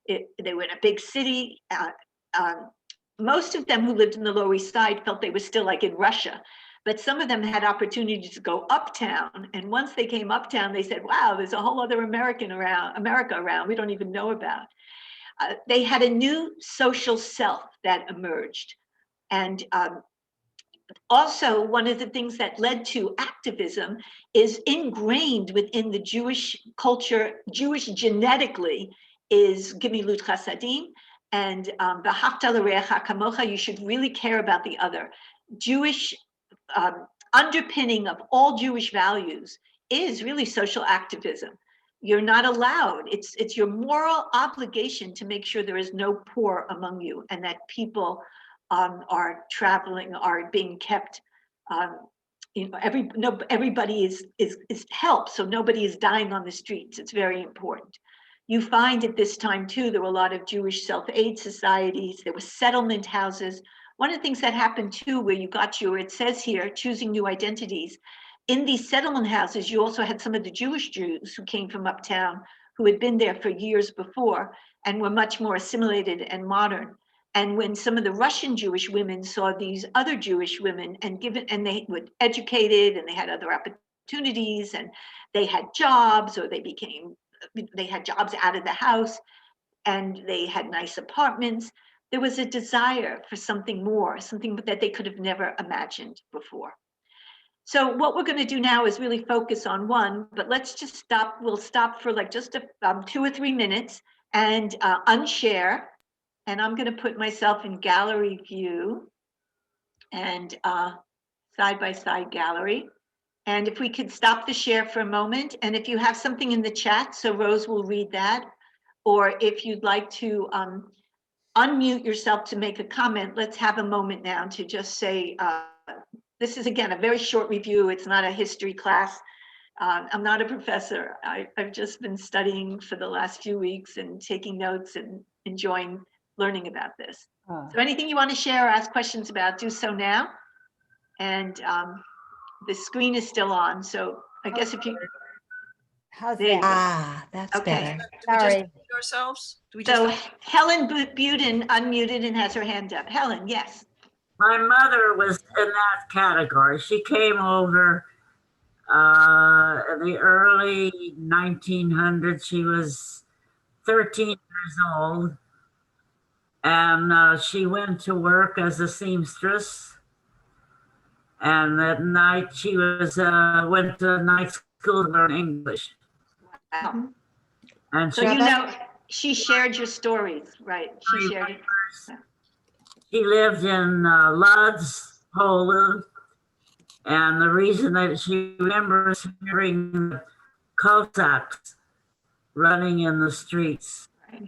They were in a big city. Most of them who lived in the Lower East Side felt they were still like in Russia, but some of them had opportunities to go uptown. And once they came uptown, they said, wow, there's a whole other America around we don't even know about. They had a new social self that emerged. And also, one of the things that led to activism is ingrained within the Jewish culture, Jewish genetically, is Gemilut Chasadim, and V'ahavta l'reacha kamocha, you should really care about the other. Jewish underpinning of all Jewish values is really social activism. You're not allowed, it's your moral obligation to make sure there is no poor among you, and that people are traveling, are being kept, everybody is helped, so nobody is dying on the streets. It's very important. You find at this time too, there were a lot of Jewish self-aid societies, there were settlement houses. One of the things that happened too, where you got it says here, choosing new identities. In these settlement houses, you also had some of the Jewish Jews who came from uptown, who had been there for years before and were much more assimilated and modern. And when some of the Russian Jewish women saw these other Jewish women and they were educated and they had other opportunities and they had jobs, or they had jobs out of the house and they had nice apartments, there was a desire for something more, something that they could have never imagined before. So what we're going to do now is really focus on one, but let's just stop. We'll stop for like just 2 or 3 minutes and unshare. And I'm going to put myself in gallery view and side-by-side gallery. And if we could stop the share for a moment, and if you have something in the chat, so Rose will read that, or if you'd like to unmute yourself to make a comment, let's have a moment now to just say, this is again a very short review. It's not a history class. I'm not a professor. I've just been studying for the last few weeks and taking notes and enjoying learning about this. So anything you want to share or ask questions about, do so now. And the screen is still on. So I guess if you, how's that? Ah, that's okay. better. Sorry. Do we just mute ourselves? Do we So just... Helen Buden unmuted and has her hand up. Helen, yes. My mother was in that category. She came over in the early 1900s. She was 13 years old. And she went to work as a seamstress. And at night she was went to night school to learn English. Wow. And So she shared your stories, right? She shared it. She lived in Lodz, Poland. And the reason that she remembers hearing the Cossacks running in the streets. Right.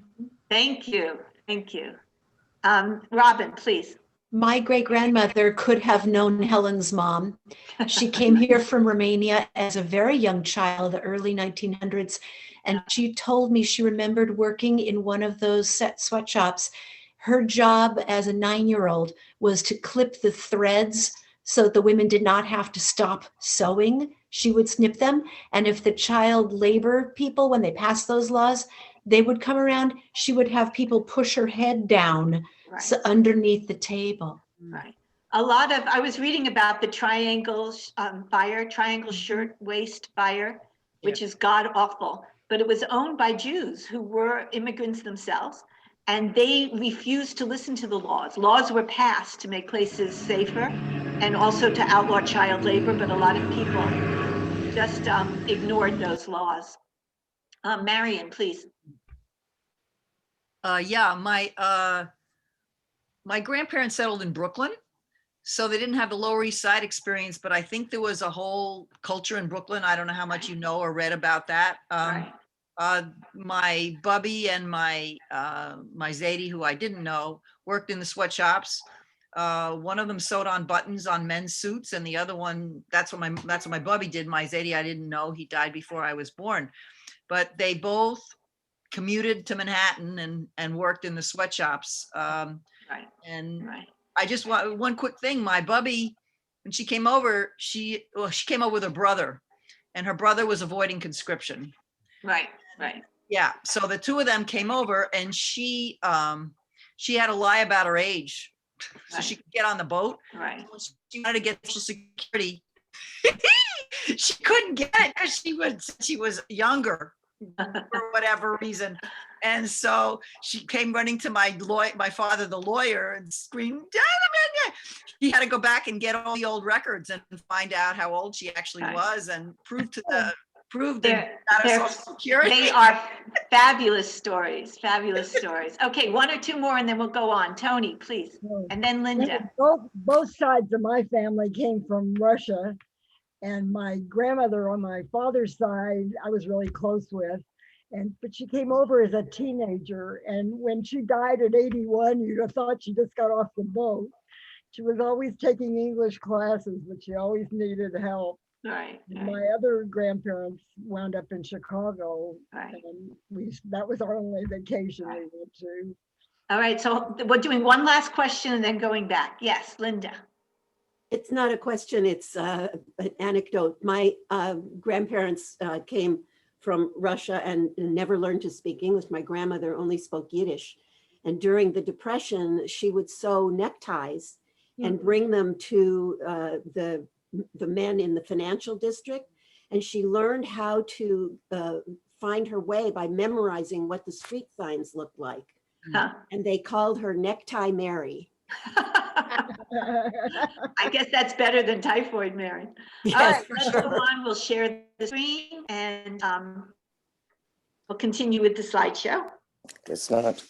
Thank you. Thank you. Robin, please. My great-grandmother could have known Helen's mom. She came here from Romania as a very young child, the early 1900s, and she told me she remembered working in one of those sweatshops. Her job as a 9-year-old was to clip the threads so the women did not have to stop sewing. She would snip them, and if the child labor people, when they passed those laws, they would come around, she would have people push her head down so underneath the table. Right. I was reading about the triangle shirt waist fire, which is god awful, but it was owned by Jews who were immigrants themselves, and they refused to listen to the laws. Laws were passed to make places safer and also to outlaw child labor, but a lot of people just ignored those laws. Marion, please. Yeah, my grandparents settled in Brooklyn, so they didn't have the Lower East Side experience, but I think there was a whole culture in Brooklyn. I don't know how much you know or read about that. My bubby and my Zadie, who I didn't know, worked in the sweatshops. One of them sewed on buttons on men's suits, and the other one, that's what my bubby did. My Zadie, I didn't know. He died before I was born, but they both commuted to Manhattan and worked in the sweatshops. I just want one quick thing. My bubby, when she came over, she came over with her brother, and her brother was avoiding conscription. Right. Yeah, so the two of them came over, and she had to lie about her age so she could get on the boat. Right. When she wanted to get Social Security, she couldn't get it because she was younger for whatever reason. And so she came running to my father, the lawyer, and screamed. He had to go back and get all the old records and find out how old she actually was, and prove They're- Social Security. They are fabulous stories, fabulous stories. Okay, one or two more and then we'll go on. Tony, please. And then Linda. Both sides of my family came from Russia, and my grandmother on my father's side, I was really close with. But she came over as a teenager, and when she died at 81, you'd have thought she just got off the boat. She was always taking English classes, but she always needed help. Right. My other grandparents wound up in Chicago, and that was our only vacation we went to. All right, so we're doing one last question and then going back. Yes, Linda. It's not a question, it's an anecdote. My grandparents came from Russia and never learned to speak English. My grandmother only spoke Yiddish. And during the Depression, she would sew neckties and bring them to the men in the financial district. And she learned how to find her way by memorizing what the street signs looked like. Huh. And they called her Necktie Mary. I guess that's better than Typhoid Mary. Yes, All right, for let's sure. go on. We'll share the screen and we'll continue with the slideshow. It's not.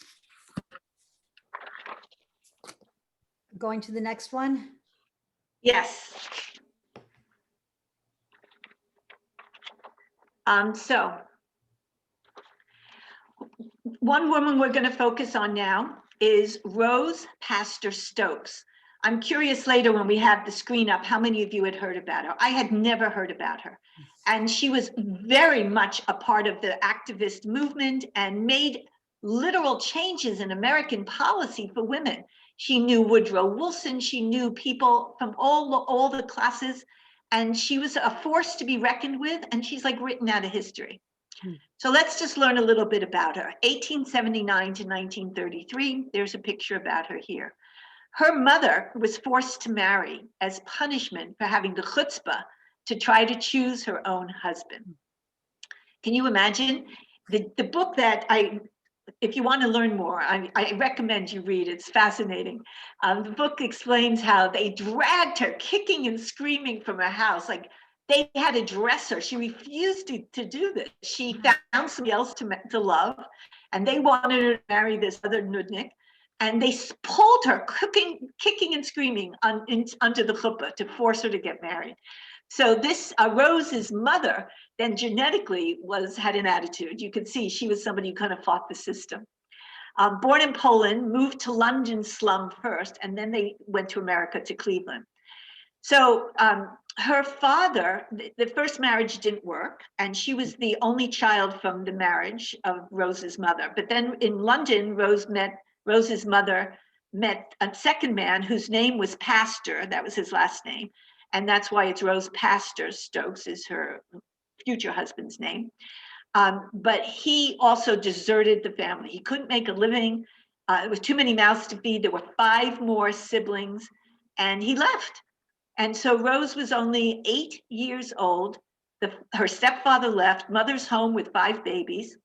Going to the next one. Yes. So one woman we're going to focus on now is Rose Pastor Stokes. I'm curious later when we have the screen up, how many of you had heard about her? I had never heard about her. And she was very much a part of the activist movement and made literal changes in American policy for women. She knew Woodrow Wilson. She knew people from all the classes. And she was a force to be reckoned with. And she's like written out of history. So let's just learn a little bit about her. 1879 to 1933. There's a picture about her here. Her mother was forced to marry as punishment for having the chutzpah to try to choose her own husband. Can you imagine? The book that if you want to learn more, I recommend you read. It's fascinating. The book explains how they dragged her kicking and screaming from her house. Like they had to dress her. She refused to do this. She found somebody else to love, and they wanted her to marry this other nudnik. And they pulled her, kicking and screaming under the chuppah to force her to get married. So this Rose's mother then genetically had an attitude. You could see she was somebody who kind of fought the system. Born in Poland, moved to London slum first, and then they went to America, to Cleveland. So her father, the first marriage didn't work, and she was the only child from the marriage of Rose's mother. But then in London, Rose's mother met a second man whose name was Pastor. That was his last name. And that's why it's Rose Pastor. Stokes is her future husband's name. But he also deserted the family. He couldn't make a living. It was too many mouths to feed. There were 5 more siblings, and he left. And so Rose was only 8 years old. Her stepfather left, mother's home with 5 babies,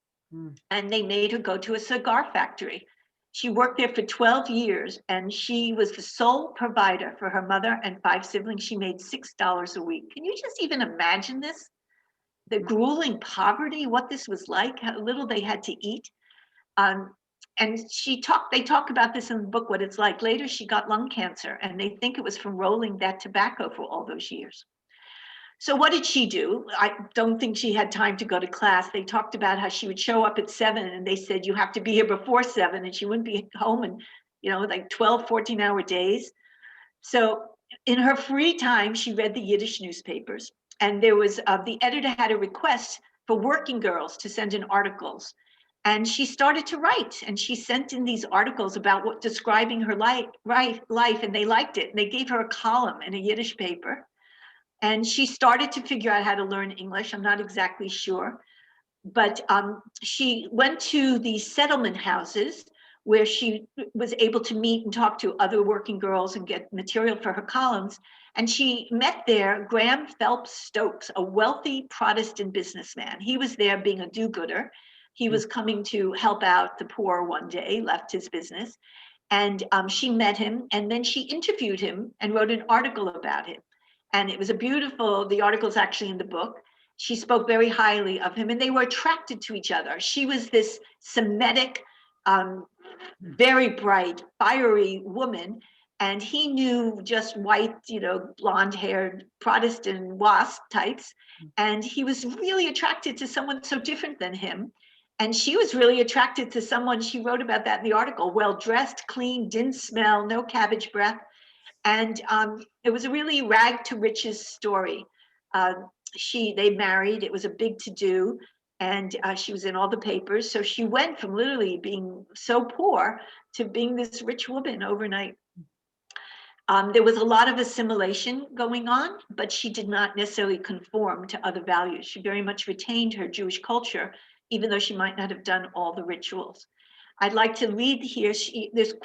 and they made her go to a cigar factory. She worked there for 12 years, and she was the sole provider for her mother and 5 siblings. She made $6 a week. Can you just even imagine this? The grueling poverty, what this was like, how little they had to eat. And they talk about this in the book, what it's like. Later, she got lung cancer, and they think it was from rolling that tobacco for all those years. So what did she do? I don't think she had time to go to class. They talked about how she would show up at 7, and they said, you have to be here before 7, and she wouldn't be home in, like 12, 14-hour days. So in her free time, she read the Yiddish newspapers, and there was, the editor had a request for working girls to send in articles. And she started to write, and she sent in these articles about describing her life, and they liked it. And they gave her a column in a Yiddish paper. And she started to figure out how to learn English. I'm not exactly sure. but she went to the settlement houses where she was able to meet and talk to other working girls and get material for her columns. And she met there Graham Phelps Stokes, a wealthy Protestant businessman. He was there being a do-gooder. He was coming to help out the poor one day, left his business. And she met him, and then she interviewed him and wrote an article about him. And it was the article's actually in the book. She spoke very highly of him, and they were attracted to each other. She was this Semitic, very bright, fiery woman, and he knew just white, blonde-haired Protestant WASP types, and he was really attracted to someone so different than him. And she was really attracted to someone, she wrote about that in the article, well-dressed, clean, didn't smell, no cabbage breath. And it was a really rag to riches story. They married, it was a big to-do, and she was in all the papers. So she went from literally being so poor to being this rich woman overnight. There was a lot of assimilation going on, but she did not necessarily conform to other values. She very much retained her Jewish culture, even though she might not have done all the rituals. I'd like to read here,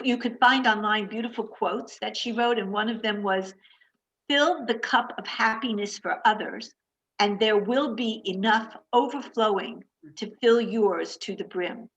you could find online beautiful quotes that she wrote, and one of them was, "Fill the cup of happiness for others, and there will be enough overflowing to fill yours to the brim."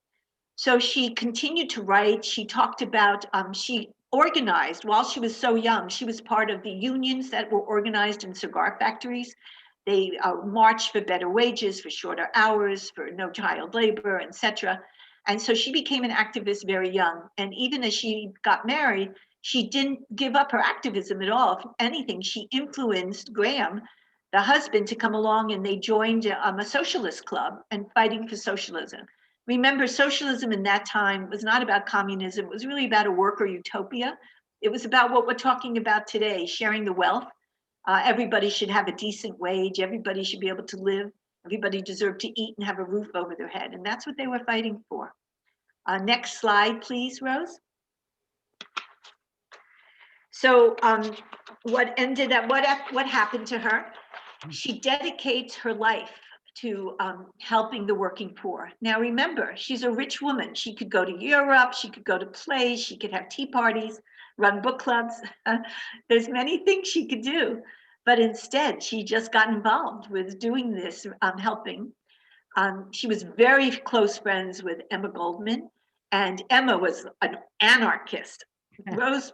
So she continued to write. She talked about, she organized, while she was so young, she was part of the unions that were organized in cigar factories. They marched for better wages, for shorter hours, for no child labor, etc. And so she became an activist very young. And even as she got married, she didn't give up her activism at all. If anything, she influenced Graham, the husband, to come along, and they joined a socialist club and fighting for socialism. Remember, socialism in that time was not about communism. It was really about a worker utopia. It was about what we're talking about today, sharing the wealth. Everybody should have a decent wage. Everybody should be able to live. Everybody deserved to eat and have a roof over their head. And that's what they were fighting for. Next slide, please, Rose. So what happened to her? She dedicates her life to helping the working poor. Now remember, she's a rich woman. She could go to Europe, she could go to plays, she could have tea parties, run book clubs. There's many things she could do, but instead she just got involved with doing this, helping. She was very close friends with Emma Goldman, and Emma was an anarchist. Rose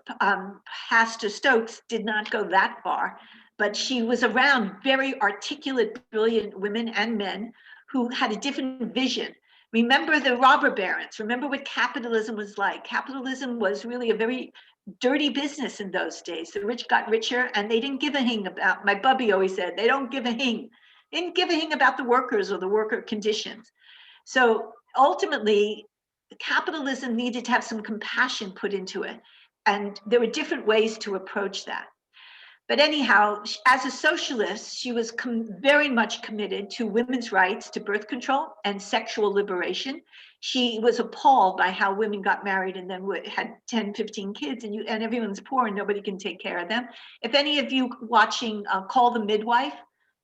Pastor Stokes did not go that far, but she was around very articulate, brilliant women and men who had a different vision. Remember the robber barons. Remember what capitalism was like. Capitalism was really a very dirty business in those days. The rich got richer, and they didn't give a hing about, my bubby always said, they don't give a hing. They didn't give a hing about the workers or the worker conditions. So ultimately, capitalism needed to have some compassion put into it. And there were different ways to approach that. But anyhow, as a socialist, she was very much committed to women's rights, to birth control and sexual liberation. She was appalled by how women got married and then had 10, 15 kids, and everyone's poor and nobody can take care of them. If any of you watching Call the Midwife,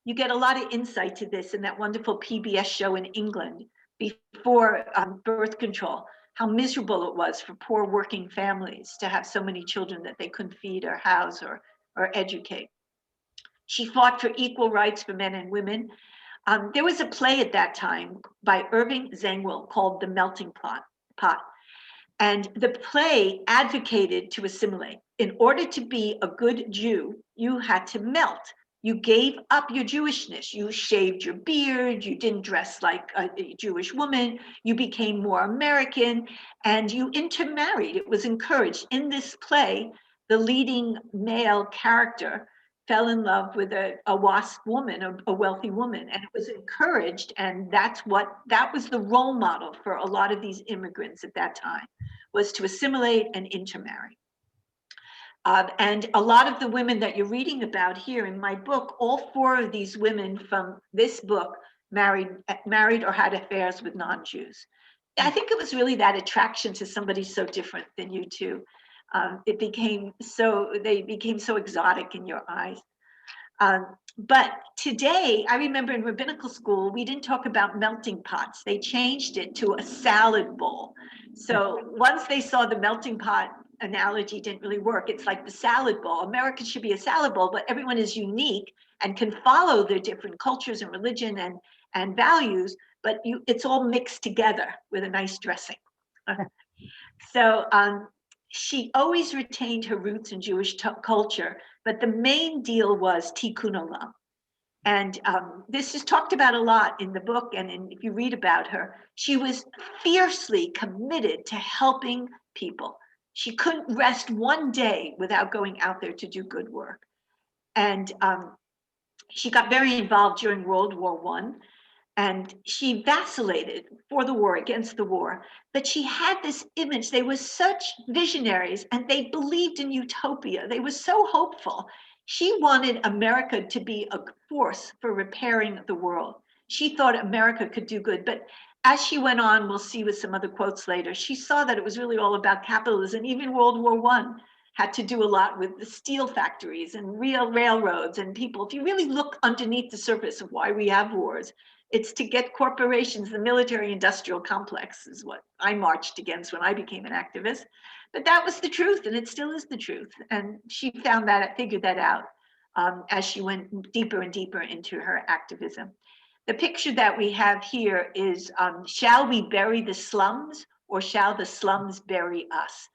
you get a lot of insight to this in that wonderful PBS show in England before birth control, how miserable it was for poor working families to have so many children that they couldn't feed or house or educate. She fought for equal rights for men and women. There was a play at that time by Irving Zangwill called The Melting Pot. And the play advocated to assimilate. In order to be a good Jew, you had to melt. You gave up your Jewishness. You shaved your beard. You didn't dress like a Jewish woman. You became more American, and you intermarried. It was encouraged. In this play, the leading male character fell in love with a WASP woman, a wealthy woman, and it was encouraged. And that was the role model for a lot of these immigrants at that time, was to assimilate and intermarry. And a lot of the women that you're reading about here in my book, all 4 of these women from this book married or had affairs with non-Jews. I think it was really that attraction to somebody so different than you two. They became so exotic in your eyes. But today, I remember in rabbinical school, we didn't talk about melting pots. They changed it to a salad bowl. So once they saw the melting pot analogy didn't really work, it's like the salad bowl. America should be a salad bowl, but everyone is unique and can follow their different cultures and religion and values, but it's all mixed together with a nice dressing. So she always retained her roots in Jewish culture, but the main deal was tikkun olam. And this is talked about a lot in the book, and if you read about her, she was fiercely committed to helping people. She couldn't rest one day without going out there to do good work. And she got very involved during World War I, and she vacillated for the war, against the war, but she had this image. They were such visionaries and they believed in utopia. They were so hopeful. She wanted America to be a force for repairing the world. She thought America could do good, but as she went on, we'll see with some other quotes later, she saw that it was really all about capitalism. Even World War I had to do a lot with the steel factories and real railroads and people. If you really look underneath the surface of why we have wars, it's to get corporations. The military industrial complex is what I marched against when I became an activist. But that was the truth, and it still is the truth. And she found that, figured that out as she went deeper and deeper into her activism. The picture that we have here is, shall we bury the slums or shall the slums bury us?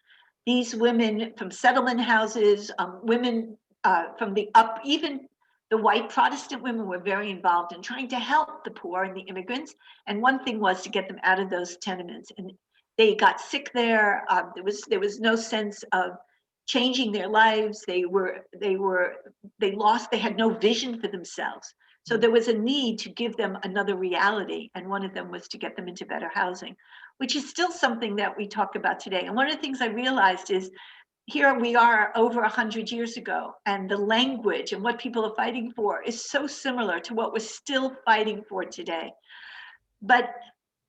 These women from settlement houses, women from the even the white Protestant women were very involved in trying to help the poor and the immigrants. And one thing was to get them out of those tenements. And they got sick there. There was no sense of changing their lives. They had no vision for themselves. So there was a need to give them another reality. And one of them was to get them into better housing, which is still something that we talk about today. And one of the things I realized is, here we are over 100 years ago, and the language and what people are fighting for is so similar to what we're still fighting for today. But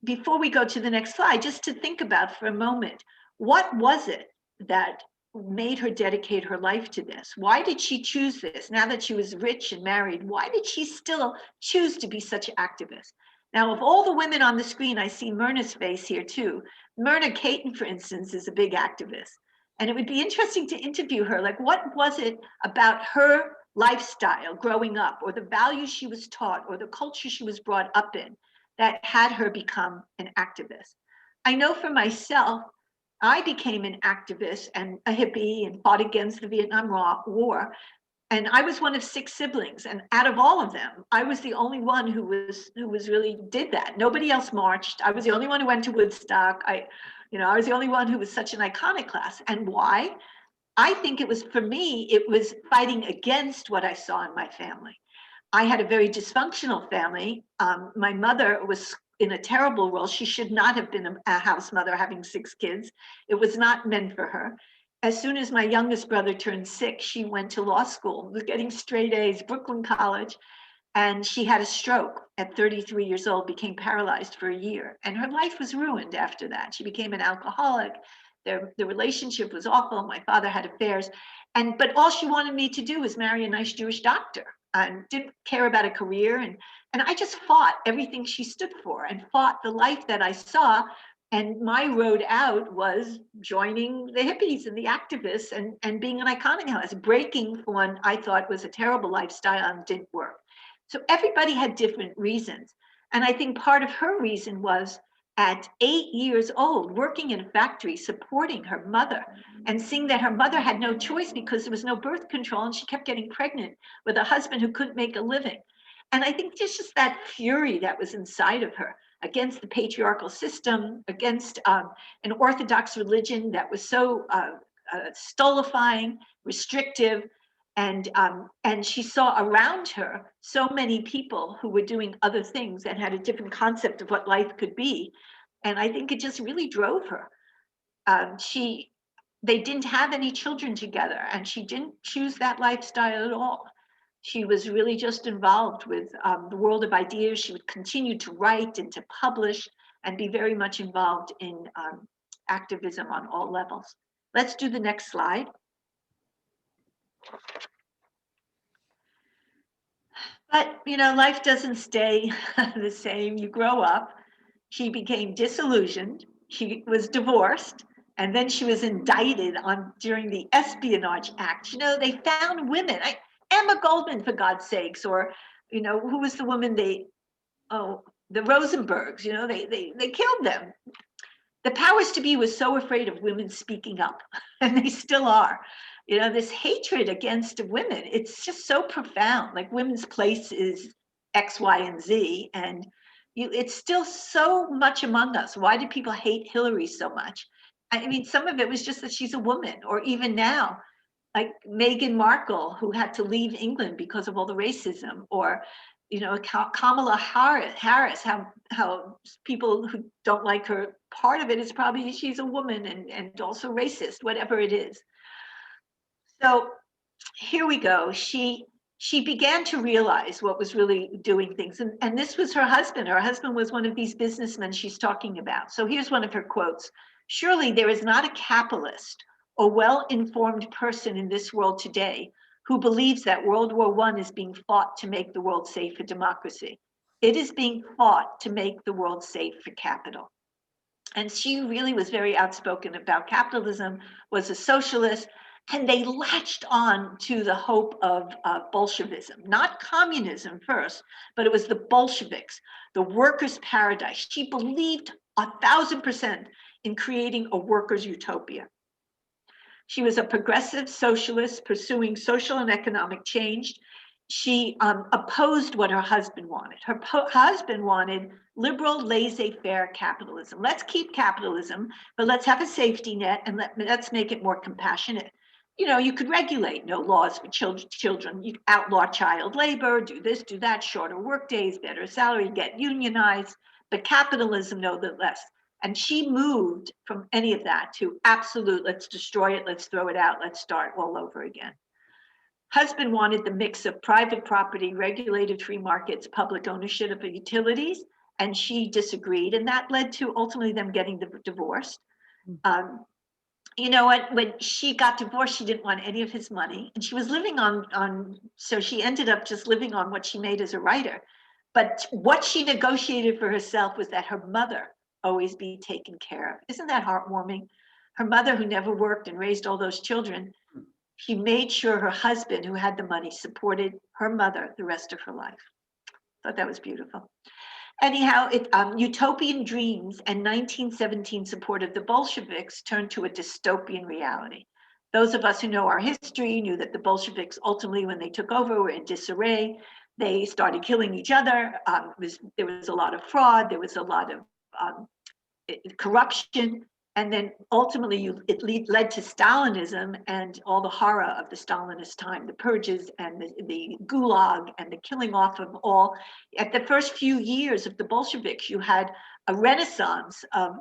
before we go to the next slide, just to think about for a moment, what was it that made her dedicate her life to this? Why did she choose this? Now that she was rich and married, why did she still choose to be such an activist? Now, of all the women on the screen, I see Myrna's face here too. Myrna Caton, for instance, is a big activist. And it would be interesting to interview her, like what was it about her lifestyle growing up, or the values she was taught, or the culture she was brought up in, that had her become an activist? I know for myself, I became an activist and a hippie and fought against the Vietnam War. And I was one of 6 siblings. And out of all of them, I was the only one who really did that. Nobody else marched. I was the only one who went to Woodstock. I was the only one who was such an iconoclast. And why? I think it was, for me, it was fighting against what I saw in my family. I had a very dysfunctional family. My mother was in a terrible role. She should not have been a house mother having 6 kids. It was not meant for her. As soon as my youngest brother turned 6, she went to law school, was getting straight A's, Brooklyn College, and she had a stroke at 33 years old, became paralyzed for a year, and her life was ruined after that. She became an alcoholic. The relationship was awful. My father had affairs, but all she wanted me to do was marry a nice Jewish doctor, and didn't care about a career. And I just fought everything she stood for and fought the life that I saw. And my road out was joining the hippies and the activists and being an iconoclast, breaking from what I thought was a terrible lifestyle and didn't work. So everybody had different reasons. And I think part of her reason was, at 8 years old, working in a factory, supporting her mother and seeing that her mother had no choice because there was no birth control and she kept getting pregnant with a husband who couldn't make a living. And I think there's just that fury that was inside of her against the patriarchal system, against an Orthodox religion that was so stultifying, restrictive. And she saw around her so many people who were doing other things and had a different concept of what life could be. And I think it just really drove her. They didn't have any children together, and she didn't choose that lifestyle at all. She was really just involved with the world of ideas. She would continue to write and to publish and be very much involved in activism on all levels. Let's do the next slide. But, life doesn't stay the same. You grow up. She became disillusioned. She was divorced. And then she was indicted during the Espionage Act. They found women. Emma Goldman, for God's sakes, or, who was the woman the Rosenbergs, they killed them. The powers to be was so afraid of women speaking up, and they still are. This hatred against women, it's just so profound. Like, women's place is X, Y, and Z, and it's still so much among us. Why do people hate Hillary so much? I mean, some of it was just that she's a woman, or even now, like Meghan Markle, who had to leave England because of all the racism, or Kamala Harris, how people who don't like her, part of it is probably she's a woman and also racist, whatever it is. So here we go. She began to realize what was really doing things. And this was her husband. Her husband was one of these businessmen she's talking about. So here's one of her quotes. "Surely there is not a capitalist or well-informed person in this world today who believes that World War I is being fought to make the world safe for democracy. It is being fought to make the world safe for capital." And she really was very outspoken about capitalism, was a socialist, and they latched on to the hope of Bolshevism, not communism first, but it was the Bolsheviks, the workers' paradise. She believed 1,000% in creating a workers' utopia. She was a progressive socialist pursuing social and economic change. She opposed what her husband wanted. Her husband wanted liberal, laissez-faire capitalism. Let's keep capitalism, but let's have a safety net, and let's make it more compassionate. You could regulate, no laws for children. You outlaw child labor, do this, do that, shorter work days, better salary, get unionized, but capitalism, no less. And she moved from any of that to absolute, let's destroy it, let's throw it out, let's start all over again. Husband wanted the mix of private property, regulated free markets, public ownership of utilities, and she disagreed. And that led to ultimately them getting divorced. When she got divorced, she didn't want any of his money. And she was living so she ended up just living on what she made as a writer. But what she negotiated for herself was that her mother always be taken care of. Isn't that heartwarming? Her mother, who never worked and raised all those children, she made sure her husband, who had the money, supported her mother the rest of her life. Thought that was beautiful. Anyhow, utopian dreams and 1917 support of the Bolsheviks turned to a dystopian reality. Those of us who know our history knew that the Bolsheviks ultimately, when they took over, were in disarray. They started killing each other. There was a lot of fraud. There was a lot of corruption. And then ultimately it led to Stalinism and all the horror of the Stalinist time, the purges and the gulag and the killing off of all. At the first few years of the Bolsheviks, you had a renaissance of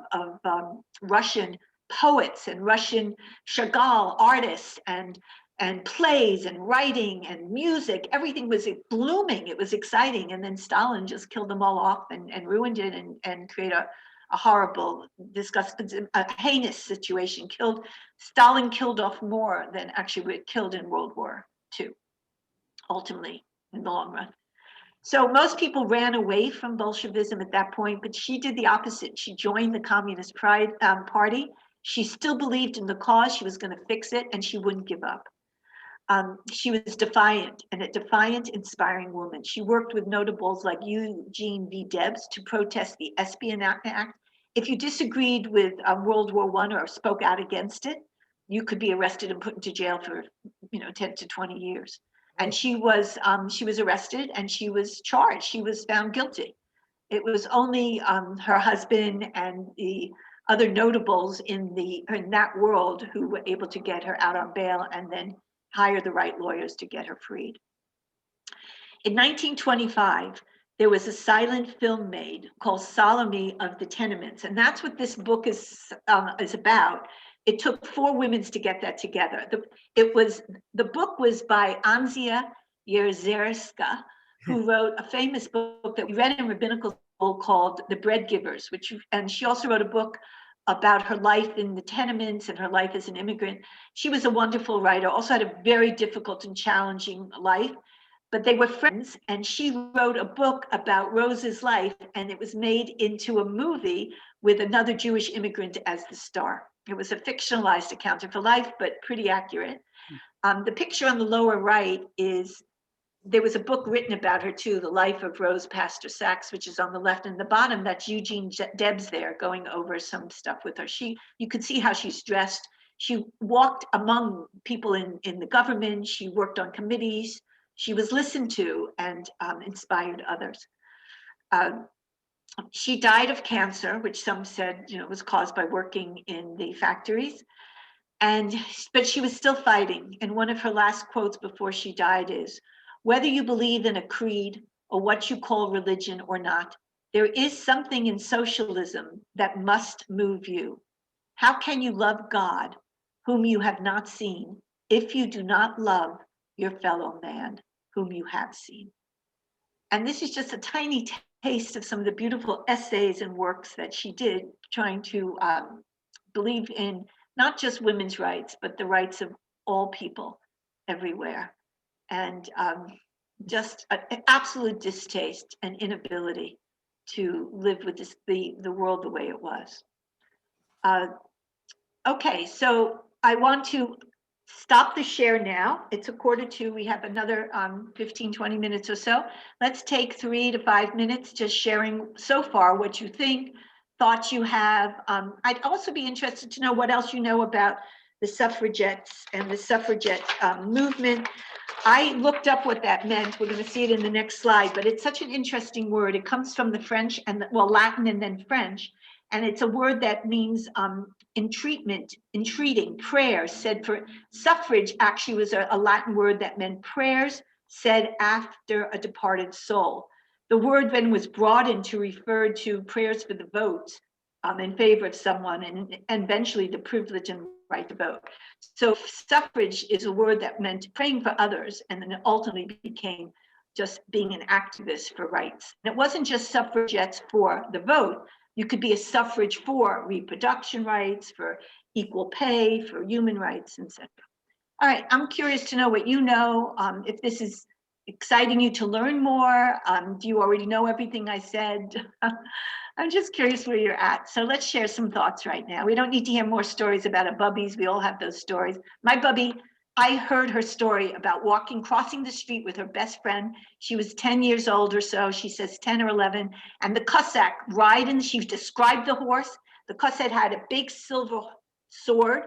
Russian poets and Russian Chagall artists and plays and writing and music. Everything was blooming. It was exciting. And then Stalin just killed them all off and ruined it and created a horrible, disgusting, heinous situation. Stalin killed off more than actually were killed in World War II, ultimately, in the long run. So most people ran away from Bolshevism at that point, but she did the opposite. She joined the Communist Party. She still believed in the cause. She was going to fix it, and she wouldn't give up. She was defiant, and a defiant, inspiring woman. She worked with notables like Eugene V. Debs to protest the Espionage Act. If you disagreed with World War I or spoke out against it, you could be arrested and put into jail for 10 to 20 years. And she was arrested and she was charged. She was found guilty. It was only her husband and the other notables in that world who were able to get her out on bail and then hire the right lawyers to get her freed. In 1925, there was a silent film made called Salome of the Tenements, and that's what this book is about. It took 4 women to get that together. The book was by Anzia Yerzerska, who wrote a famous book that we read in rabbinical school called The Bread Givers, and she also wrote a book about her life in the tenements and her life as an immigrant. She was a wonderful writer, also had a very difficult and challenging life. but they were friends, and she wrote a book about Rose's life, and it was made into a movie with another Jewish immigrant as the star. It was a fictionalized account of her life, but pretty accurate. The picture on the lower right is, there was a book written about her too, The Life of Rose Pastor Sachs, which is on the left, and the bottom, that's Eugene Debs there going over some stuff with her. You could see how she's dressed. She walked among people in the government. She worked on committees. She was listened to and inspired others. She died of cancer, which some said, was caused by working in the factories. But she was still fighting. And one of her last quotes before she died is, "Whether you believe in a creed or what you call religion or not, there is something in socialism that must move you. How can you love God, whom you have not seen, if you do not love your fellow man, whom you have seen?" And this is just a tiny taste of some of the beautiful essays and works that she did, trying to believe in not just women's rights, but the rights of all people everywhere. And just an absolute distaste and inability to live with the world the way it was. Okay, so I want to stop the share now. It's 1:45. We have another 15, 20 minutes or so. Let's take 3 to 5 minutes just sharing so far what you think, thoughts you have. I'd also be interested to know what else you know about the suffragettes and the suffragette movement. I looked up what that meant. We're going to see it in the next slide, but it's such an interesting word. It comes from the French and Latin and then French. And it's a word that means entreating, prayer said for suffrage. Actually was a Latin word that meant prayers said after a departed soul. The word then was broadened to refer to prayers for the vote in favor of someone, and eventually the privilege and right to vote. So suffrage is a word that meant praying for others, and then it ultimately became just being an activist for rights. And it wasn't just suffragettes for the vote. You could be a suffrage for reproduction rights, for equal pay, for human rights, etc. All right, I'm curious to know what you know, if this is exciting you to learn more. Do you already know everything I said? I'm just curious where you're at. So let's share some thoughts right now. We don't need to hear more stories about our bubbies. We all have those stories. My bubby, I heard her story about crossing the street with her best friend. She was 10 years old or so. She says 10 or 11. And the Cossack riding, she described the horse. The Cossack had a big silver sword,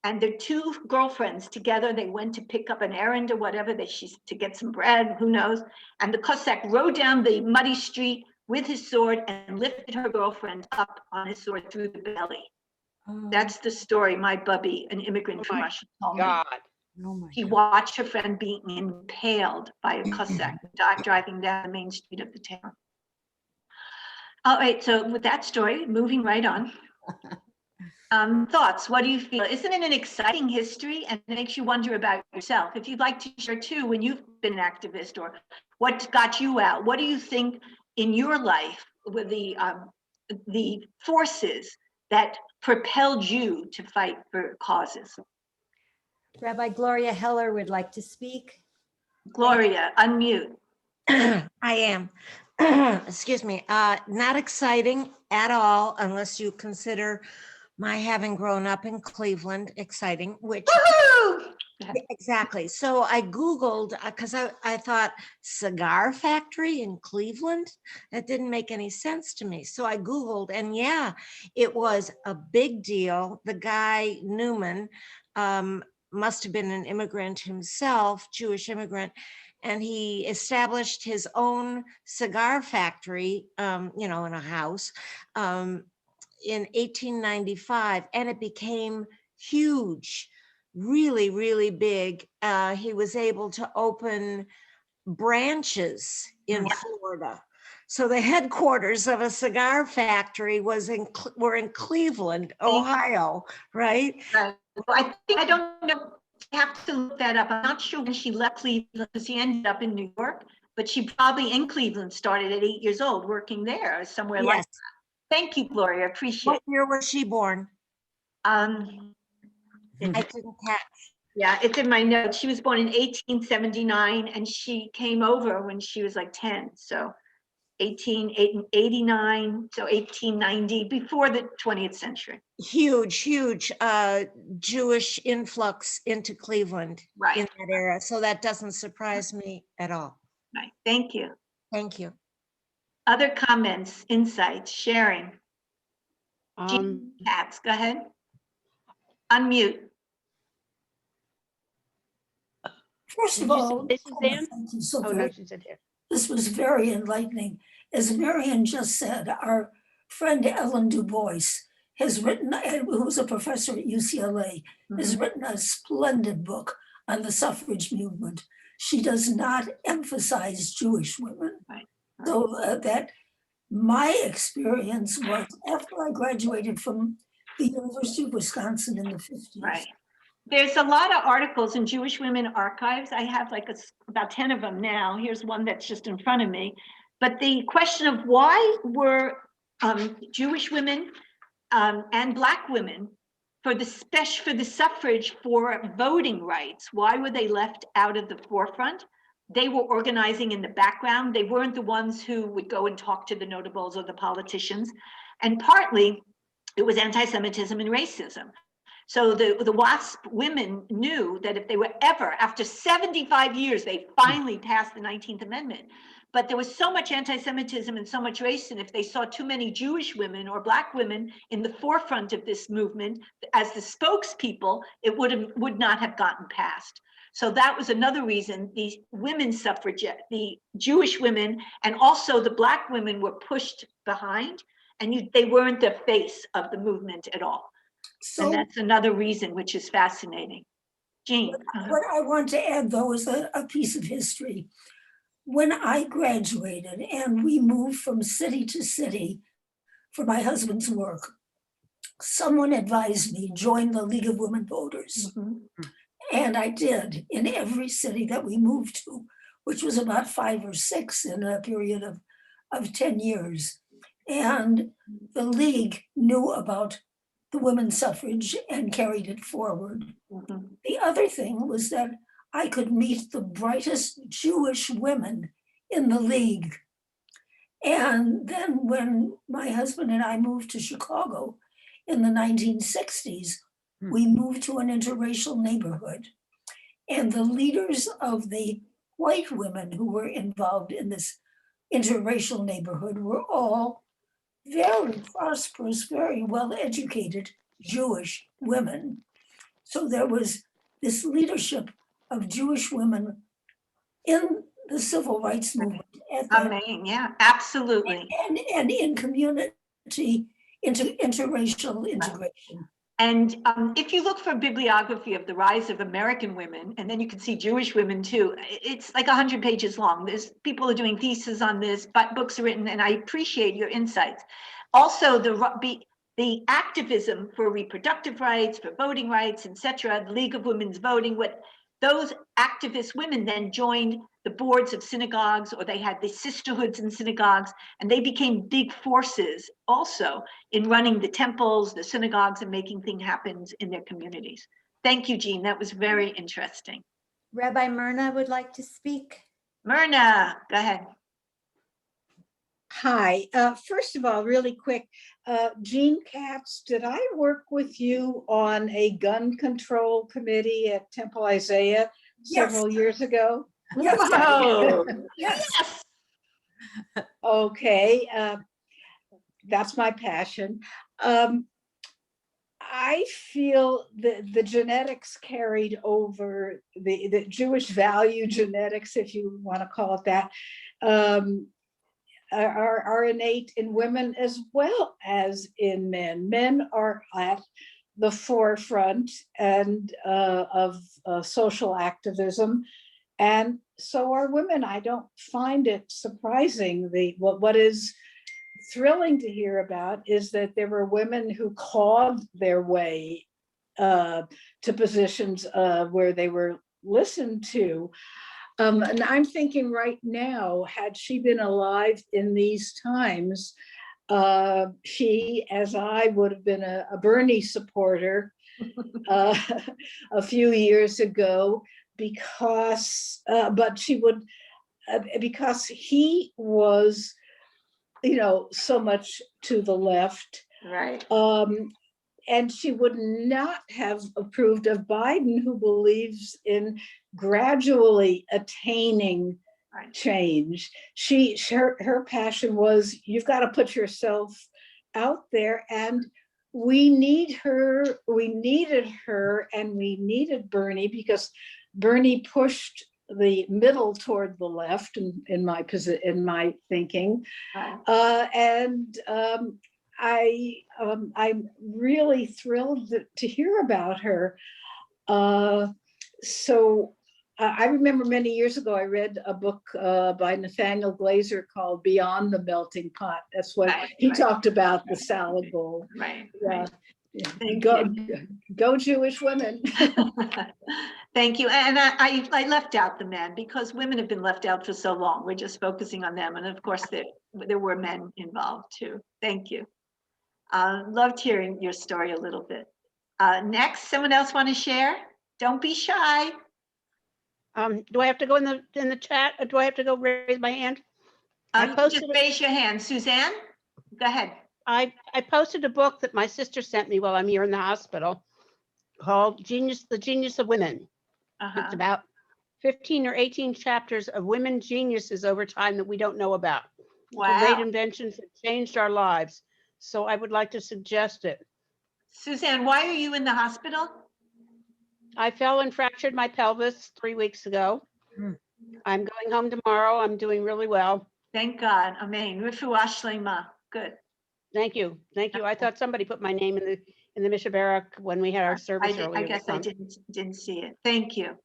and their two girlfriends together, they went to pick up an errand or whatever, to get some bread, who knows. And the Cossack rode down the muddy street with his sword and lifted her girlfriend up on his sword through the belly. That's the story my bubby, an immigrant from Russia, told me. He watched her friend being impaled by a Cossack driving down the main street of the town. All right, so with that story, moving right on. Thoughts, what do you feel? Isn't it an exciting history, and it makes you wonder about yourself? If you'd like to share too, when you've been an activist, or what got you out, what do you think in your life were the forces that propelled you to fight for causes? Rabbi Gloria Heller would like to speak. Gloria, unmute. I am. Excuse me. Not exciting at all, unless you consider my having grown up in Cleveland exciting, which exactly. So I Googled, because I thought cigar factory in Cleveland, that didn't make any sense to me. So I Googled, and yeah, it was a big deal. The guy Newman must have been an immigrant himself, Jewish immigrant, and he established his own cigar factory, in a house in 1895, and it became huge, really, really big. He was able to open branches in Florida. So the headquarters of a cigar factory were in Cleveland, Ohio, right? Right. Well, I don't know. I have to look that up. I'm not sure when she left Cleveland, because he ended up in New York, but she probably in Cleveland started at 8 years old, working there somewhere like that. Thank you, Gloria. Appreciate it. What year was she born? I I didn't catch. Yeah, it's in my notes. She was born in 1879 and she came over when she was like 10. So 1889, so 1890, before the 20th century. Huge Jewish influx into Cleveland Right. in that era. So that doesn't surprise me at all. Right. Thank you. Thank you. Other comments, insights, sharing? Um, Katz, go ahead. Unmute. First of Did you say- all, this is Dan? thank you so Oh, no, very. she said here. This was very enlightening. As Marian just said, our friend Ellen Du Bois has written, who was a professor at UCLA, has written a splendid book on the suffrage movement. She does not emphasize Jewish women. Right. So that my experience was after I graduated from the University of Wisconsin in the 50s. Right. There's a lot of articles in Jewish Women Archives. I have like about 10 of them now. Here's one that's just in front of me. But the question of why were Jewish women and Black women for the suffrage, for voting rights, why were they left out of the forefront? They were organizing in the background. They weren't the ones who would go and talk to the notables or the politicians. And partly it was anti-Semitism and racism. So the WASP women knew that if they were ever, after 75 years, they finally passed the 19th Amendment. But there was so much anti-Semitism and so much racism, if they saw too many Jewish women or Black women in the forefront of this movement as the spokespeople, it would not have gotten passed. So that was another reason the women's suffragette, the Jewish women and also the Black women were pushed behind, and they weren't the face of the movement at all. So And that's another reason, which is fascinating. Jean. what I want to add, though, is a piece of history. When I graduated and we moved from city to city for my husband's work, someone advised me, join the League of Women Voters. And I did in every city that we moved to, which was about 5 or 6 in a period of 10 years. And the League knew about the women's suffrage and carried it forward. The other thing was that I could meet the brightest Jewish women in the League. And then when my husband and I moved to Chicago in the 1960s, we moved to an interracial neighborhood. And the leaders of the white women who were involved in this interracial neighborhood were all very prosperous, very well-educated Jewish women. So there was this leadership of Jewish women in the civil rights movement. Yeah, absolutely. And in community, interracial integration. And if you look for bibliography of the rise of American women, and then you can see Jewish women too, it's like 100 pages long. There's people are doing theses on this, but books are written, and I appreciate your insights. Also, the activism for reproductive rights, for voting rights, etc., the League of Women's Voting, what those activist women then joined the boards of synagogues, or they had the sisterhoods in synagogues, and they became big forces also in running the temples, the synagogues, and making things happen in their communities. Thank you, Jean. That was very interesting. Rabbi Myrna would like to speak. Myrna, go ahead. Hi, first of all, really quick, Jean Katz, did I work with you on a gun control committee at Temple Isaiah several years ago? Yes. Whoa. Yes. Okay, that's my passion. I feel that the genetics carried over, the Jewish value genetics, if you want to call it that, are innate in women as well as in men. Men are at the forefront and of social activism, and so are women. I don't find it surprising. What is thrilling to hear about is that there were women who clawed their way to positions where they were listened to. And I'm thinking right now, had she been alive in these times, she, as I, would have been a Bernie supporter uh, a few years ago because, but she would, because he was, so much to the left. Right. And she would not have approved of Biden, who believes in gradually attaining change. Her passion was, you've got to put yourself out there, and we needed her, and we needed Bernie, because Bernie pushed the middle toward the left in my thinking. I'm really thrilled to hear about her. So I remember many years ago, I read a book by Nathaniel Glazer called Beyond the Melting Pot. That's what he talked about, the salad bowl. Right. Yeah. Go Jewish women. Thank you. And I left out the men because women have been left out for so long. We're just focusing on them. And of course, there were men involved too. Thank you. Loved hearing your story a little bit. Next, someone else want to share? Don't be shy. Do I have to go in the chat, or do I have to go raise my hand? Just raise your hand. Suzanne, go ahead. I posted a book that my sister sent me while I'm here in the hospital called The Genius of Women. It's about 15 or 18 chapters of women geniuses over time that we don't know about. Wow. Great inventions that changed our lives. So I would like to suggest it. Suzanne, why are you in the hospital? I fell and fractured my pelvis 3 weeks ago. I'm going home tomorrow. I'm doing really well. Thank God. Amen. Refuah shlema. Good. Thank you. Thank you. I thought somebody put my name in the Mishabarak when we had our service earlier. I guess I didn't see it. Thank you.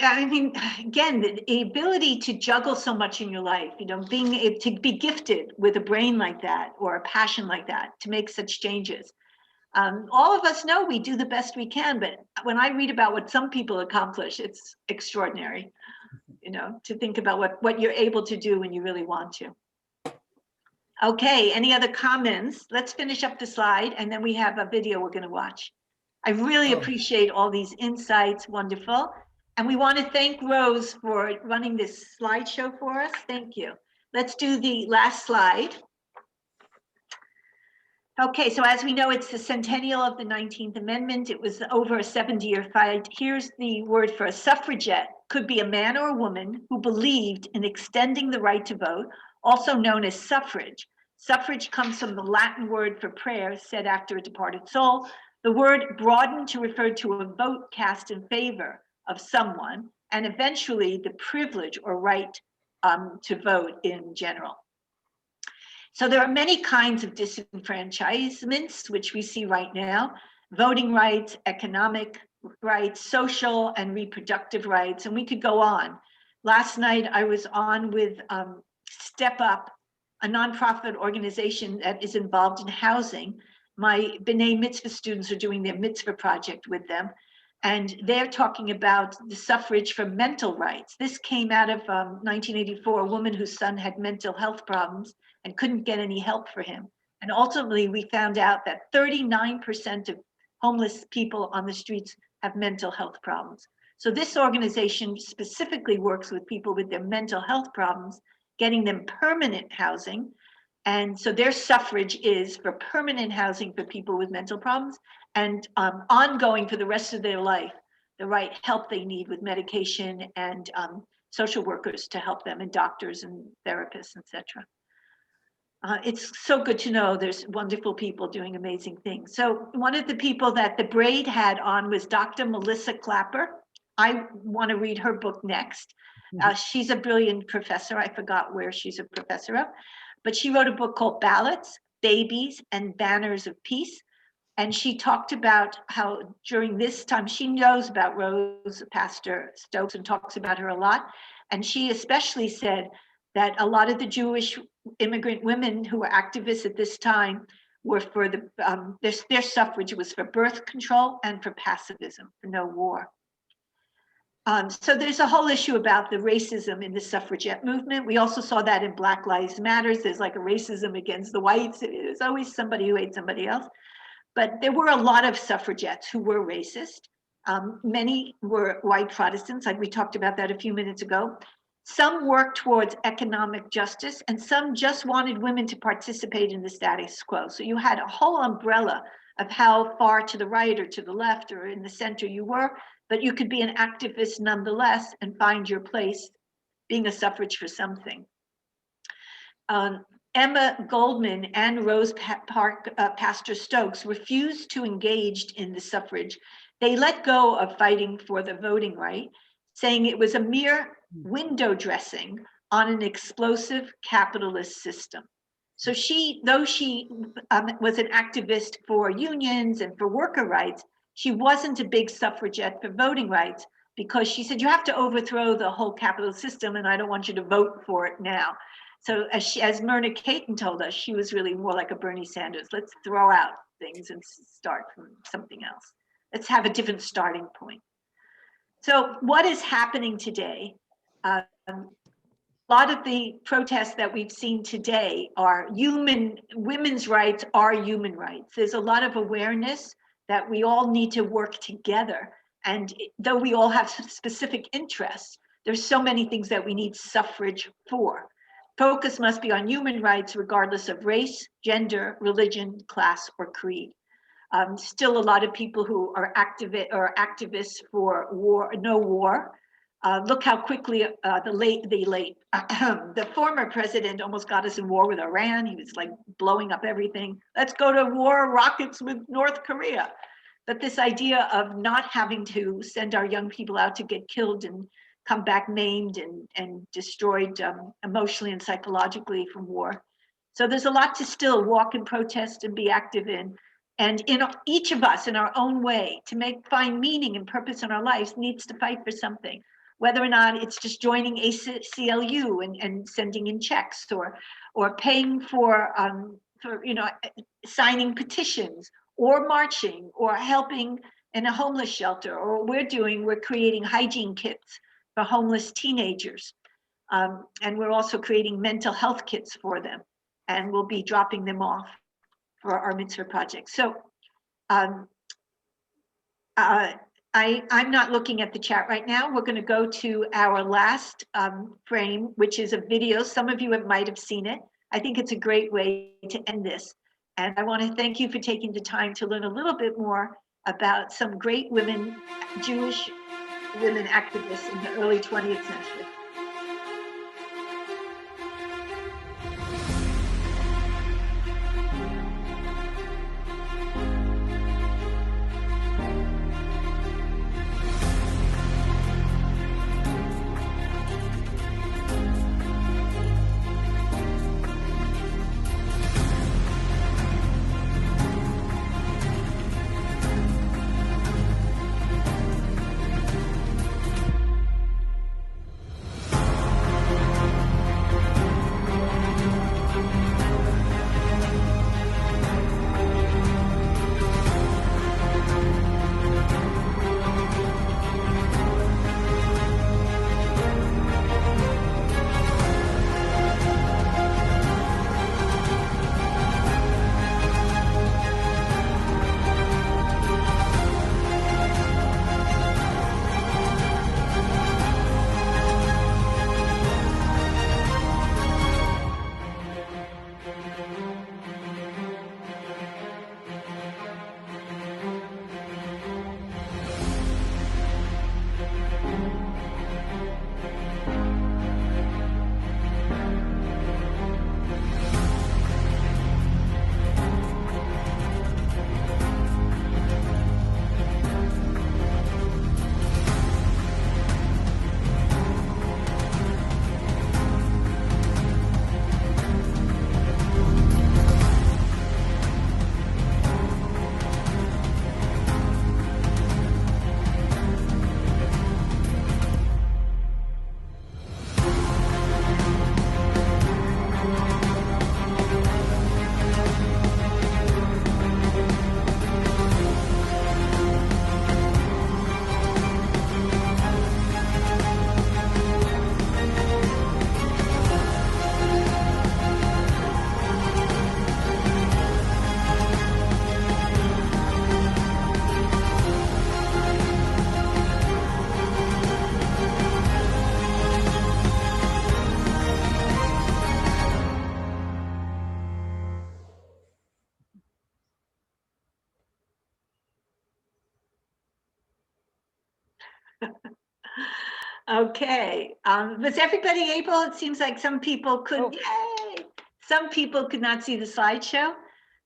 I mean, again, the ability to juggle so much in your life, being able to be gifted with a brain like that or a passion like that to make such changes. All of us know we do the best we can, but when I read about what some people accomplish, it's extraordinary, to think about what you're able to do when you really want to. Okay, any other comments? Let's finish up the slide, and then we have a video we're going to watch. I really appreciate all these insights. Wonderful. And we want to thank Rose for running this slideshow for us. Thank you. Let's do the last slide. Okay, so as we know, it's the centennial of the 19th Amendment. It was over a 70-year fight. Here's the word for a suffragette. Could be a man or a woman who believed in extending the right to vote, also known as suffrage. Suffrage comes from the Latin word for prayer said after a departed soul. The word broadened to refer to a vote cast in favor of someone, and eventually the privilege or right to vote in general. So there are many kinds of disenfranchisements, which we see right now: voting rights, economic rights, social and reproductive rights, and we could go on. Last night I was on with Step Up, a nonprofit organization that is involved in housing. My B'nai Mitzvah students are doing their mitzvah project with them, and they're talking about the suffrage for mental rights. This came out of 1984, a woman whose son had mental health problems and couldn't get any help for him. And ultimately, we found out that 39% of homeless people on the streets have mental health problems. So this organization specifically works with people with their mental health problems, getting them permanent housing. And so their suffrage is for permanent housing for people with mental problems, and ongoing for the rest of their life, the right help they need with medication and social workers to help them, and doctors and therapists, etc. It's so good to know there's wonderful people doing amazing things. So one of the people that the Braid had on was Dr. Melissa Clapper. I want to read her book next. She's a brilliant professor. I forgot where she's a professor of, but she wrote a book called Ballots, Babies, and Banners of Peace. And she talked about how during this time, she knows about Rose, Pastor Stokes, and talks about her a lot. And she especially said that a lot of the Jewish immigrant women who were activists at this time were for their suffrage was for birth control and for pacifism, for no war. So there's a whole issue about the racism in the suffragette movement. We also saw that in Black Lives Matter. There's like a racism against the whites. There's always somebody who hates somebody else. But there were a lot of suffragettes who were racist. Many were white Protestants, like we talked about that a few minutes ago. Some worked towards economic justice, and some just wanted women to participate in the status quo. So you had a whole umbrella of how far to the right or to the left or in the center you were, but you could be an activist nonetheless and find your place being a suffrage for something. Emma Goldman and Rose Park Pastor Stokes refused to engage in the suffrage. They let go of fighting for the voting right, saying it was a mere window dressing on an explosive capitalist system. So she, though she was an activist for unions and for worker rights, she wasn't a big suffragette for voting rights, because she said, you have to overthrow the whole capitalist system and I don't want you to vote for it now. So as Myrna Caton told us, she was really more like a Bernie Sanders. Let's throw out things and start from something else. Let's have a different starting point. So what is happening today? A lot of the protests that we've seen today are women's rights are human rights. There's a lot of awareness that we all need to work together. And though we all have specific interests, there's so many things that we need suffrage for. Focus must be on human rights, regardless of race, gender, religion, class, or creed. Still a lot of people who are activists for war, no war. Look how quickly the former president almost got us in war with Iran. He was like blowing up everything. Let's go to war rockets with North Korea. But this idea of not having to send our young people out to get killed and come back maimed and destroyed emotionally and psychologically from war. So there's a lot to still walk and protest and be active in. And in each of us in our own way to find meaning and purpose in our lives needs to fight for something, whether or not it's just joining ACLU and sending in checks or paying for signing petitions or marching or helping in a homeless shelter, or we're creating hygiene kits for homeless teenagers. And we're also creating mental health kits for them, and we'll be dropping them off for our mitzvah project. So I'm not looking at the chat right now. We're going to go to our last frame, which is a video. Some of you might have seen it. I think it's a great way to end this. And I want to thank you for taking the time to learn a little bit more about some great women, Jewish women activists in the early 20th century. Okay, was everybody able? It seems like some people could, yay! Some people could not see the slideshow,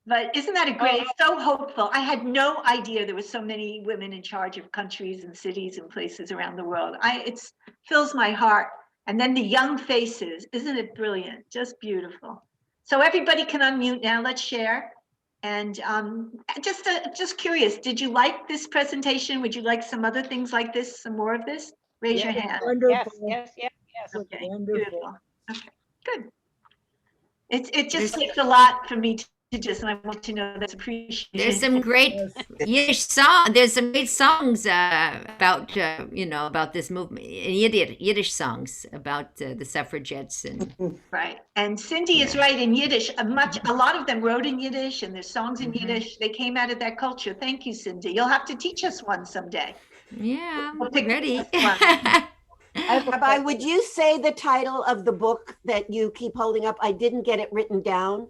but isn't that a great, so hopeful. I had no idea there were so many women in charge of countries and cities and places around the world. It fills my heart. And then the young faces, isn't it brilliant? Just beautiful. So everybody can unmute now, let's share. And just curious, did you like this presentation? Would you like some other things like this, some more of this? Raise your hand. Wonderful. Yes. Okay, Wonderful. beautiful. Okay, good. It just takes a lot for me to just, and I want to know that's appreciated. There's some great Yes. There's some great songs about about this movement. Yiddish songs about the suffragettes and Right, and Cindy is right. In Yiddish, a lot of them wrote in Yiddish, and there's songs in Yiddish. They came out of that culture. Thank you, Cindy. You'll have to teach us one someday. yeah, We'll pick ready. this one. Rabbi, would you say the title of the book that you keep holding up? I didn't get it written down.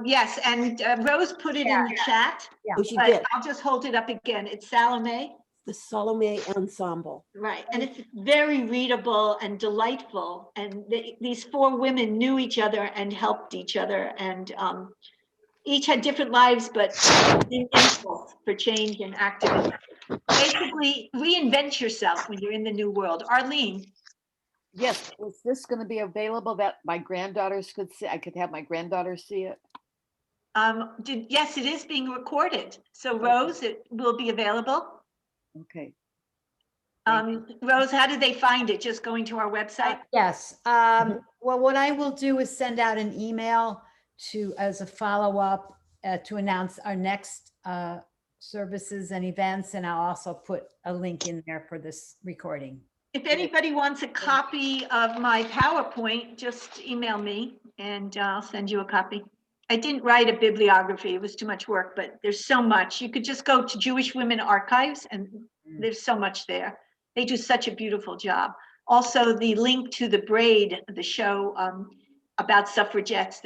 Yes, and Rose put it in the chat. Oh, she But did. I'll just hold it up again. It's Salome. The Salome Ensemble. Right, and it's very readable and delightful. And these four women knew each other and helped each other, and each had different lives, but in impulse for change and activism. Basically, reinvent yourself when you're in the new world. Arlene. Yes, is this going to be available that my granddaughters could see? I could have my granddaughters see it. Yes, it is being recorded. So Rose, it will be available. Okay. Rose, how did they find it? Just going to our website? Yes. Well, what I will do is send out an email as a follow-up to announce our next services and events, and I'll also put a link in there for this recording. If anybody wants a copy of my PowerPoint, just email me and I'll send you a copy. I didn't write a bibliography. It was too much work, but there's so much. You could just go to Jewish Women Archives and there's so much there. They do such a beautiful job. Also, the link to the Braid, the show about suffragettes.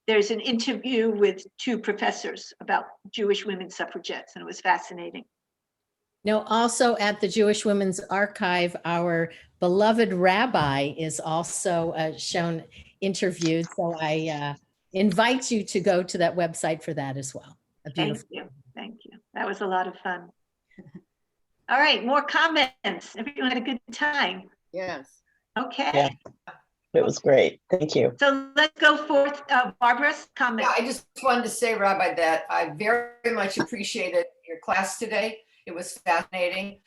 There's an interview with two professors about Jewish women suffragettes, and it was fascinating. No, also at the Jewish Women's Archive, our beloved rabbi is also shown interviewed. So I invite you to go to that website for that as well. Thank you. Thank you. That was a lot of fun. All right, more comments. Everyone had a good time. Yes. Okay. Yeah, it was great. Thank you. So let's go forth. Barbara's comment. Yeah, I just wanted to say, Rabbi, that I very much appreciated your class today. It was fascinating.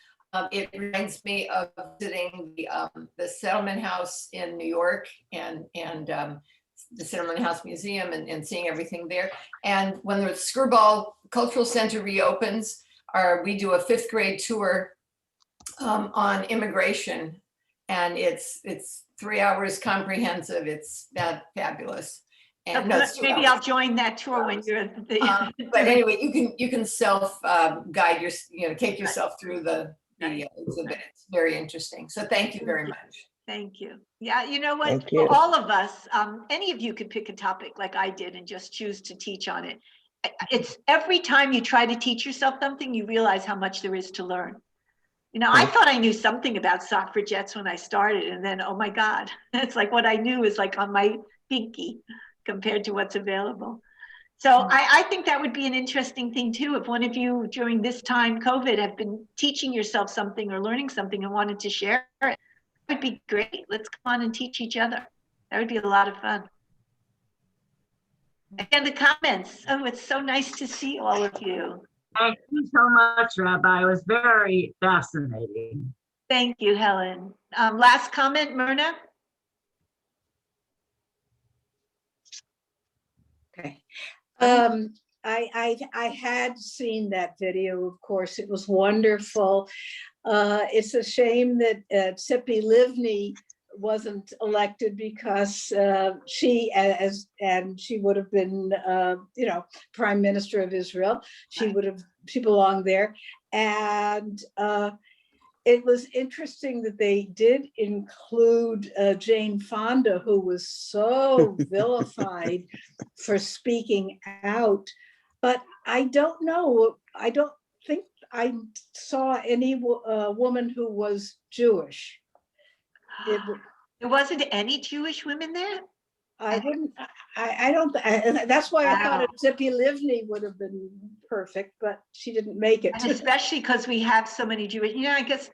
It reminds me of visiting the Settlement House in New York and the Settlement House Museum and seeing everything there. And when the Skirball Cultural Center reopens, we do a 5th grade tour on immigration, and it's 3 hours comprehensive. It's fabulous. And no, maybe I'll join that tour when you're but anyway, you can self guide take yourself through the exhibit. It's very interesting. So thank you very much. Thank you. Yeah, you know what? Thank you. For all of us, any of you could pick a topic like I did and just choose to teach on it. It's every time you try to teach yourself something, you realize how much there is to learn. You know, I thought I knew something about suffragettes when I started, and then, oh my God, it's like what I knew is like on my pinky compared to what's available. So I think that would be an interesting thing too. If one of you during this time, COVID, have been teaching yourself something or learning something and wanted to share it, it would be great. Let's come on and teach each other. That would be a lot of fun. And the comments. Oh, it's so nice to see all of you. Thank you so much, Rabbi. It was very fascinating. Thank you, Helen. Last comment, Myrna? Okay. I had seen that video, of course. It was wonderful. It's a shame that Tzipi Livni wasn't elected because she would have been, Prime Minister of Israel. She belonged there. And it was interesting that they did include Jane Fonda, who was so vilified for speaking out. But I don't know. I saw any woman who was Jewish. It, There wasn't any Jewish women there? I wouldn't, I don't, that's why I thought Wow. Zippy Livni would have been perfect, but she didn't make it. And especially because we have so many Jewish, I guess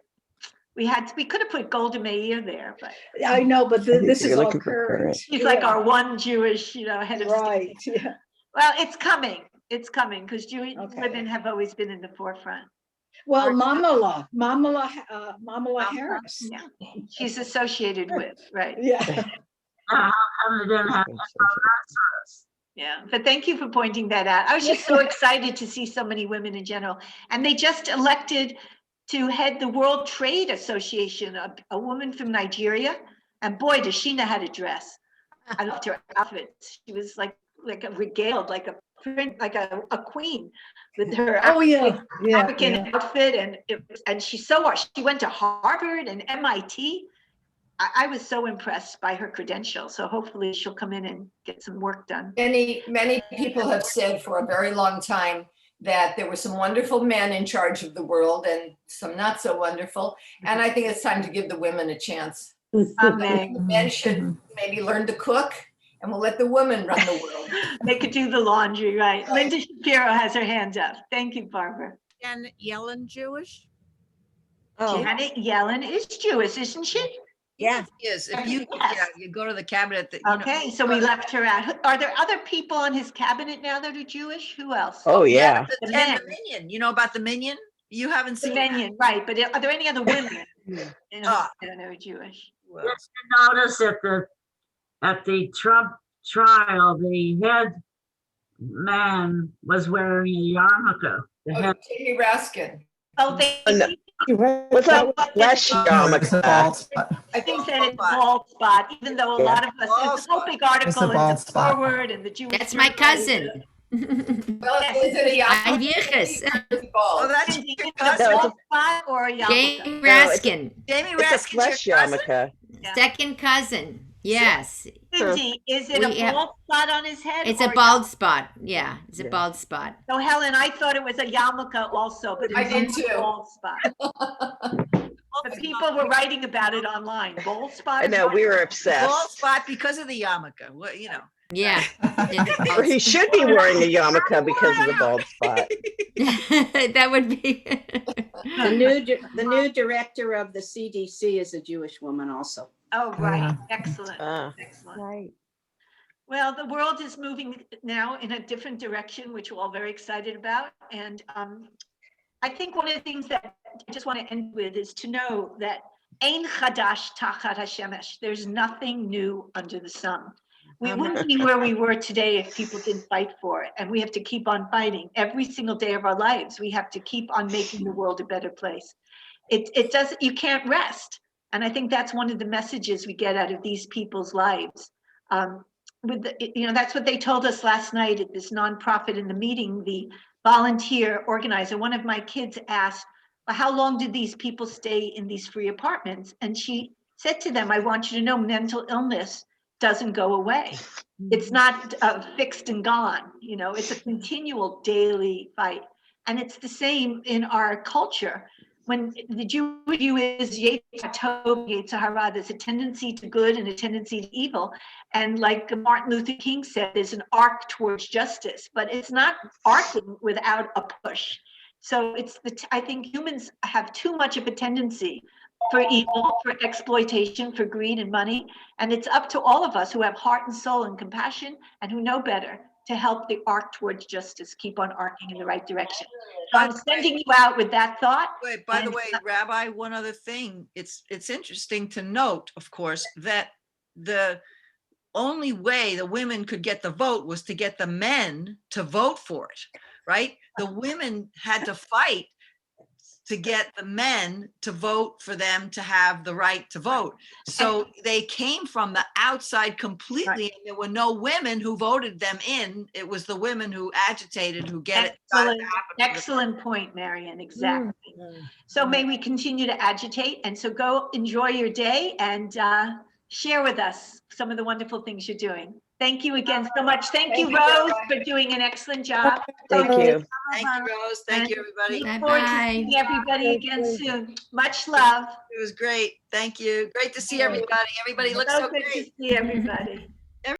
we could have put Golda Meir there, but. I know, but this is You're all looking for current. current. She's like our one Jewish, head of Right, state. yeah. Well, it's coming, because Jewish Okay. women have always been in the forefront. Well, Mamala Harris. Yeah, she's associated with, right. Yeah. Yeah, but thank you for pointing that out. I was just so excited to see so many women in general. And they just elected to head the World Trade Association, a woman from Nigeria. And boy, does she know how to dress. I loved her outfit. She was like a regaled, like a queen with her African outfit. And she went to Harvard and MIT. I was so impressed by her credentials. So hopefully she'll come in and get some work done. Many people have said for a very long time that there were some wonderful men in charge of the world and some not so wonderful. And I think it's time to give the women a chance. Amen. The men should maybe learn to cook, and we'll let the women run the world. They could do the laundry, right? Linda Shapiro has her hand up. Thank you, Barbara. Janet Yellen Jewish? Janet Yellen is Jewish, isn't she? Yeah. Yes. If you you go to the cabinet. Okay, so we left her out. Are there other people on his cabinet now that are Jewish? Who else? Oh, yeah. The Minion. You know about the Minion? You haven't The seen Minion, right? But are there any other women? That are Jewish. Just to notice at the Trump trial, the head man was wearing a yarmulke. The head. Jamie Raskin. Oh, What's that flesh yarmulke? I think that it's bald spot, even though a lot of us, it's a whole big article in the Forward and the Jewish. That's my cousin. Well, is it a yarmulke? Oh, that's a bald spot or a yarmulke? Jamie Raskin. Jamie It's a Raskin. flesh yarmulke. Second cousin. Yes. Cindy, is it a bald spot on his head? It's a bald spot. Yeah, it's a bald spot. So Helen, I thought it was a yarmulke also, but I did too. A bald spot. But people were writing about it online. Bald spot. I know, we were obsessed. Bald spot because of the yarmulke. Well, Yeah. Or he should be wearing a yarmulke because of the bald spot. That would be. The new director of the CDC is a Jewish woman also. Oh, right. Excellent. Excellent. Right. Well, the world is moving now in a different direction, which we're all very excited about. And I think one of the things that I just want to end with is to know that Ein Chadash Tachat HaShemesh, there's nothing new under the sun. We wouldn't be where we were today if people didn't fight for it. And we have to keep on fighting every single day of our lives. We have to keep on making the world a better place. It doesn't, you can't rest. And I think that's one of the messages we get out of these people's lives. That's what they told us last night at this nonprofit in the meeting. The volunteer organizer, one of my kids asked, well, how long did these people stay in these free apartments? And she said to them, I want you to know mental illness doesn't go away. It's not fixed and gone. It's a continual daily fight. And it's the same in our culture. When the Jewish view is Yetzer Tov, Yetzer Hara, there's a tendency to good and a tendency to evil. And like Martin Luther King said, there's an arc towards justice, but it's not arcing without a push. So I think humans have too much of a tendency for evil, for exploitation, for greed and money. And it's up to all of us who have heart and soul and compassion and who know better to help the arc towards justice keep on arcing in the right direction. So I'm sending you out with that thought. Wait, by the way, Rabbi, one other thing. It's interesting to note, of course, that the only way the women could get the vote was to get the men to vote for it, right? The women had to fight to get the men to vote for them to have the right to vote. So they came from the outside completely, and there were no women who voted them in. It was the women who agitated, who get it. Excellent point, Marian, exactly. So may we continue to agitate, and so go enjoy your day and share with us some of the wonderful things you're doing. Thank you again so much. Thank you, Rose, for doing an excellent job. Thank you. Thank you, Rose. Thank you, everybody. Look forward to Bye-bye. seeing everybody again soon. Much love. It was great. Thank you. Great to see everybody. Everybody looks so So good to great. see everybody.